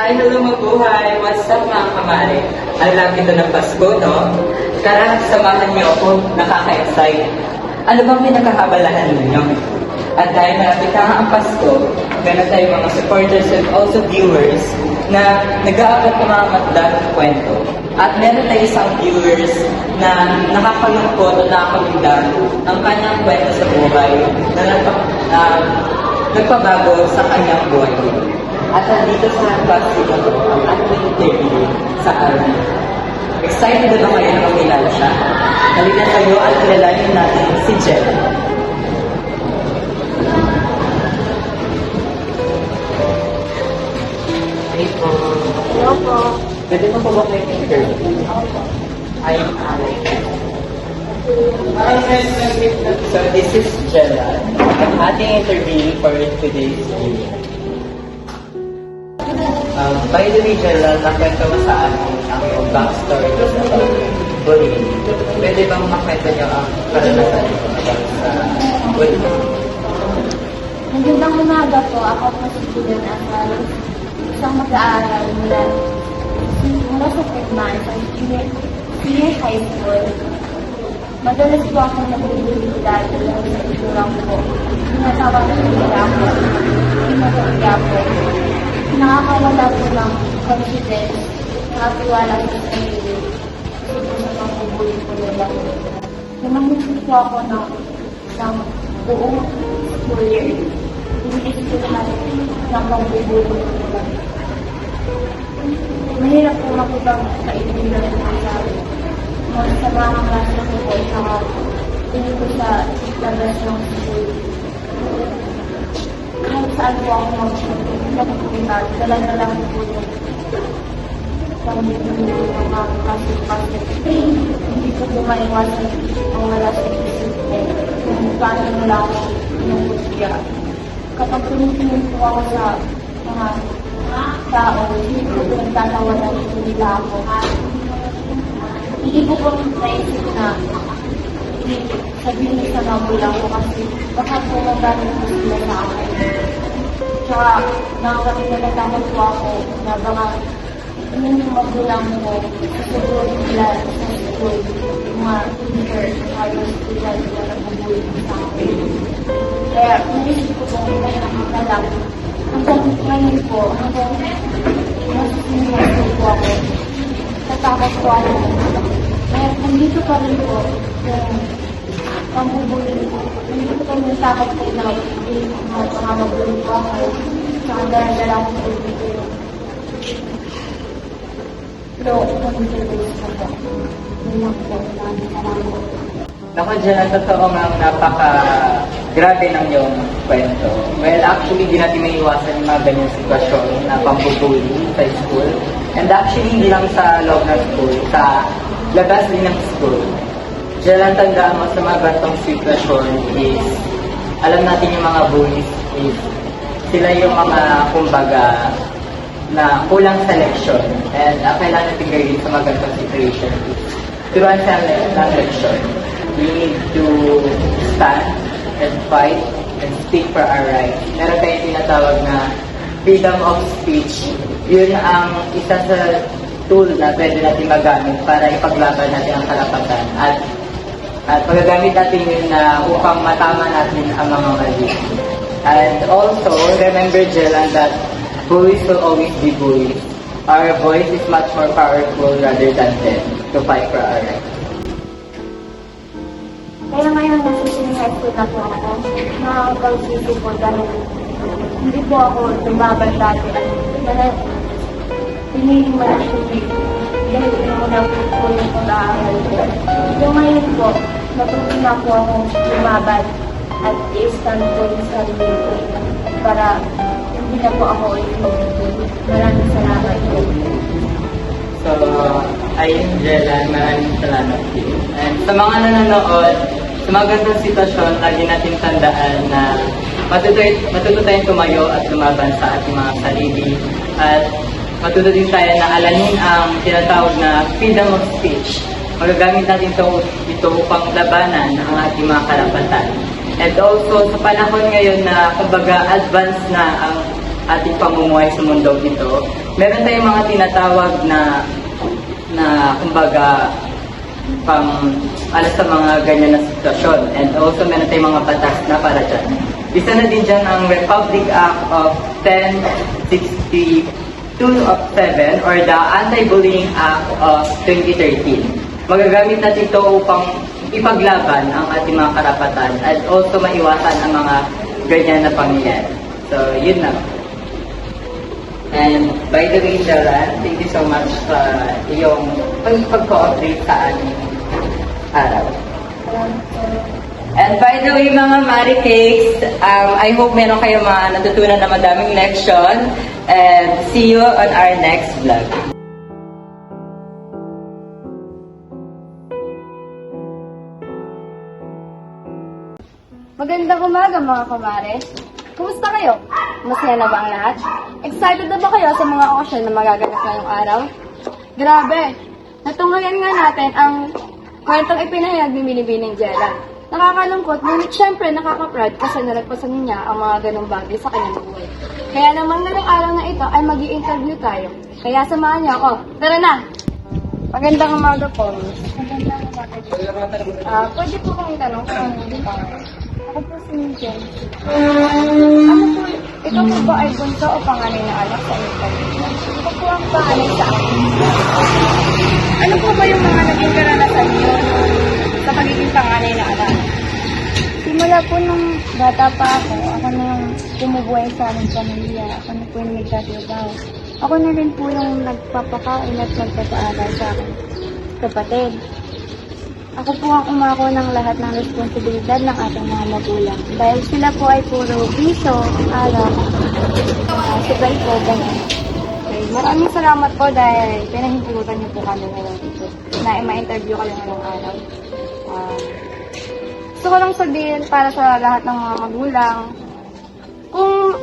Hi, hello mabuhay! What's up mga kamari? Ang lapit ito ng Pasko, no? Tara, samahan niyo ako, nakaka-excite. Ano bang pinagkakabalahan ninyo? At dahil malapit na ang Pasko, meron tayong mga supporters and also viewers na nag-aabot ng mga matdang kwento. At meron tayong isang viewers na nakakalungkot at nakakalindan ang kanyang kwento sa buhay na nagpabago sa kanyang buhay. At nandito sa plastic ito ang ating interview sa araw. Excited na ba kayo na makilala siya? Halika kayo at kilalanin natin si Jen. Hey po. Hello po. Pwede mo po ba kayo interview? I'm Alex. So this is Jella. Ang ating interview for today's video. By the way, Jella, nakwento mo sa akin ang iyong backstory ko sa bullying. Pwede bang makwento niyo ang karanasan niyo sa bullying? Magandang umaga po. Ako po si Julian Asal. Isang mag-aaral mula sa Tekman sa senior high school. Madalas po ako nabubuli dati lang sa iturang po. Tinatawag ko nila ako. Pinatawag po. Nakakawala po ng confidence. Nakatiwala sa sarili. Kasi po sa pambubuli po nila. Namangusip po ako ng buong school year. Inis ko lahat ng pambubuli po nila. Mahirap po makitang kaibigan ng asawa. Sa mga klase ko po, saka tingin ko sa labas ng school. Kahit saan po ako magpupunta, talaga lang po yung pambibili ng mga kasi hindi ko po maiwasan ang wala sa isip ko kung paano nila ako pinupusya. Kapag tumitingin po ako sa mga tao, hindi ko po nagtatawanan nila ako. Hindi ko po naisip na sabihin sa magulang ko kasi baka po magaling po sila sa akin. Tsaka nakakapagkakatakot po ako na baka yung magulang ko susunod nila sa school, mga teacher, higher student na nagpabuli sa akin. Kaya naisip ko po na lang hanggang ngayon po, hanggang nasa po ako, natakot po ako. Kaya nandito pa rin po yung pambubuli ko. Nandito pa rin yung takot ko na magbuli po ako. Saka dala-dala ko po dito. Pero, nandito po po. Yun lang po. Salamat. Naku, Jen, totoo nga napaka-grabe ng iyong kwento. Well, actually, di natin may iwasan yung mga ganyang sitwasyon na pambubuli sa school. And actually, hindi lang sa loob ng school, sa labas din ng school. Jen, tandaan mo sa mga gantong sitwasyon is, alam natin yung mga bullies is, sila yung mga, kumbaga, na kulang sa leksyon. And kailangan natin gawin sa mga gantong situation is, turuan siya ng leksyon. We need to stand and fight and speak for our rights. Meron tayong tinatawag na freedom of speech. Yun ang isa sa tool na pwede natin magamit para ipaglaban natin ang karapatan. At magagamit natin yun na upang matama natin ang mga mali. And also, remember, Jelan, that bullies will always be bullies. Our voice is much more powerful rather than them to fight for our rights. Kaya ngayon, nasa senior high school na po ako. Nakakapag-isip po dahil hindi po ako lumaban dati. Dahil pinili mo na hindi. Dahil pinuna po yung pag-aaral ko. Yung ngayon po, natuloy na po ako lumaban at i-stand po yung sarili ko para hindi na po ako ulit. Maraming salamat po. So, ayun, Jelan, maraming salamat din. And sa mga nanonood, sa mga gantong sitwasyon, lagi natin tandaan na matuto tayong tumayo at lumaban sa ating mga sarili. At matuto din tayo na alamin ang tinatawag na freedom of speech. Magagamit natin ito upang labanan ang ating mga karapatan. And also, sa panahon ngayon na kumbaga advanced na ang ating pamumuhay sa mundong ito, meron tayong mga tinatawag na kumbaga alas sa mga ganyan na sitwasyon. And also meron tayong mga batas na para dyan. Isa na din dyan ang Republic Act of 1062 of 7 or the Anti-Bullying Act of 2013. Magagamit natin ito upang ipaglaban ang ating mga karapatan at also maiwasan ang mga ganyan na pangyayari. So, yun na. And by the way, Jaran, thank you so much sa iyong pag-cooperate sa aming araw. And by the way, mga Mari Cakes, I hope meron kayong mga natutunan na madaming leksyon. And see you on our next vlog. Magandang umaga mga kumare. Kumusta kayo? Masaya na ba ang lahat? Excited na ba kayo sa mga okasyon na magaganap ngayong araw? Grabe! Natunghayan nga natin ang kwentong ipinahayag ni Binibining Jella. Nakakalungkot, ngunit syempre nakaka-proud kasi nalagpasan niya ang mga ganong bagay sa kanyang buhay. Kaya naman ngayong araw na ito ay mag-i-interview tayo. Kaya samahan niyo ako. Tara na! Magandang umaga po, Miss. Magandang umaga. Pwede po kong itanong kung ano din pa. Ako po si Miguel. Ano po, ikaw po ba ay bunso o panganay na anak sa inyong pamilya? Ito po ang panganay sa akin. Ano po ba yung mga naging karanasan niyo sa pagiging panganay na anak? Simula po nung bata pa ako na yung bumubuhay sa aming pamilya. Ako na po yung nagtatrabaho. Ako na rin po yung nagpapakain at nagpapaaral sa aking kapatid. Ako po ang umako ng lahat ng responsibilidad ng ating mga magulang. Dahil sila po ay puro piso, araw, sibay po, ganyan. Okay, maraming salamat po dahil pinahintulutan niyo po kami ngayon dito na ma-interview kayo ngayong araw. Gusto ko lang sabihin para sa lahat ng mga magulang, kung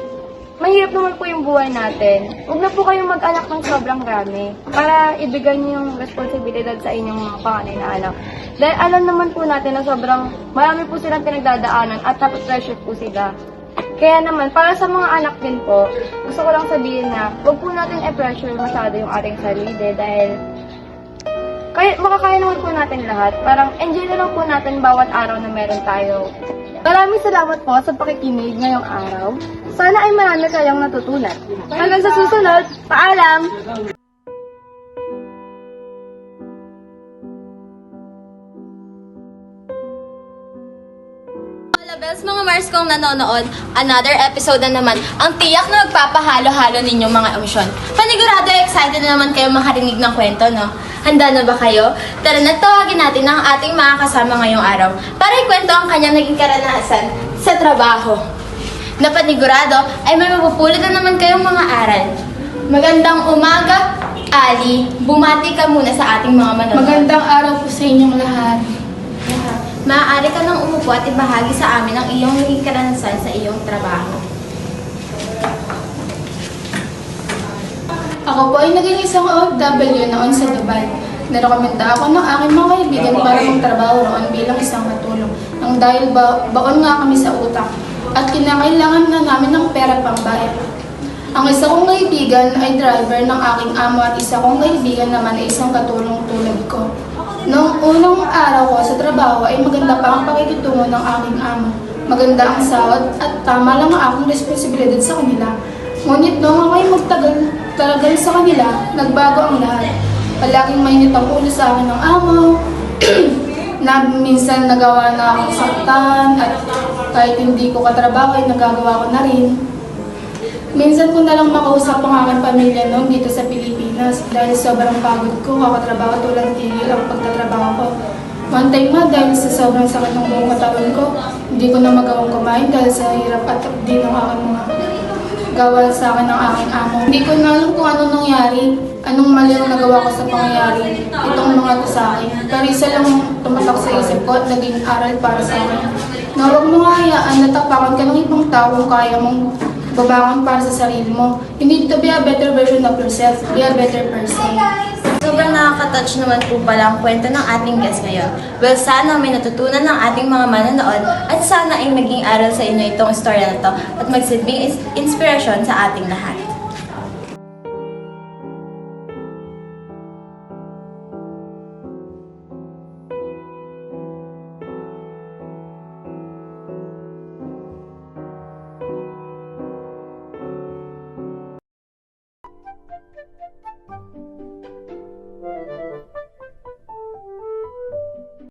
mahirap naman po yung buhay natin, huwag na po kayong mag-anak ng sobrang rami para ibigay niyo yung responsibilidad sa inyong mga panganay na anak. Dahil alam naman po natin na sobrang marami po silang pinagdadaanan at napapressure po sila. Kaya naman, para sa mga anak din po, gusto ko lang sabihin na huwag po natin i-pressure masyado yung ating sarili dahil makakaya naman po natin lahat. Parang enjoy na lang po natin bawat araw na meron tayo. Maraming salamat po sa pakikinig ngayong araw. Sana ay marami kayong natutunan. Hanggang sa susunod, paalam! Bells, mga Mars kong nanonood, another episode na naman ang tiyak na magpapahalo-halo ninyong mga emosyon. Panigurado, excited na naman kayo makarinig ng kwento, no? Handa na ba kayo? Tara na, tawagin natin ang ating mga kasama ngayong araw para ikwento ang kanyang naging karanasan sa trabaho. Na panigurado ay may mapupulot na naman kayong mga aral. Magandang umaga, Ali. Bumati ka muna sa ating mga manonood. Magandang araw po sa inyong lahat. Maaari ka nang umupo at ibahagi sa amin ang iyong naging karanasan sa iyong trabaho. Ako po ay naging isang OFW noon sa Dubai. Narekomenda ako ng aking mga kaibigan para magtrabaho roon bilang isang katulong. Nang dahil baon nga kami sa utak at kinakailangan na namin ng pera pambayad. Ang isa kong kaibigan ay driver ng aking amo at isa kong kaibigan naman ay isang katulong tulad ko. Noong unang araw ko sa trabaho ay maganda pa ang pakikitungo ng aking amo. Maganda ang sahod at tama lang ang aking responsibilidad sa kanila. Ngunit noong ako'y magtagal sa kanila, nagbago ang lahat. Palaging mainit ang ulo sa akin ng amo, na minsan nagawa na akong saktan at kahit hindi ko katrabaho ay nagagawa ko na rin. Minsan ko na lang makausap ang aking pamilya noon dito sa Pilipinas dahil sobrang pagod ko, kakatrabaho tulad tigil ang pagtatrabaho ko. One time nga dahil sa sobrang sakit ng buong katawan ko, hindi ko na magawang kumain dahil sa hirap at di ng aking mga gawa sa akin ng aking amo. Hindi ko na alam kung anong nangyari, anong mali ang nagawa ko sa pangyayari, itong mga to sa akin. Pero isa lang tumatak sa isip ko at naging aral para sa akin. Na huwag mo nga hayaan na tapakan ka ng ibang tao kung kaya mong babangon para sa sarili mo. You need to be a better version of yourself. Be a better person. Sobrang Sobrang nakaka-touch naman po pala ang kwento ng ating guest ngayon. Well, sana may natutunan ng ating mga manonood at sana ay maging aral sa inyo itong istorya na to at magsilbing inspirasyon sa ating lahat.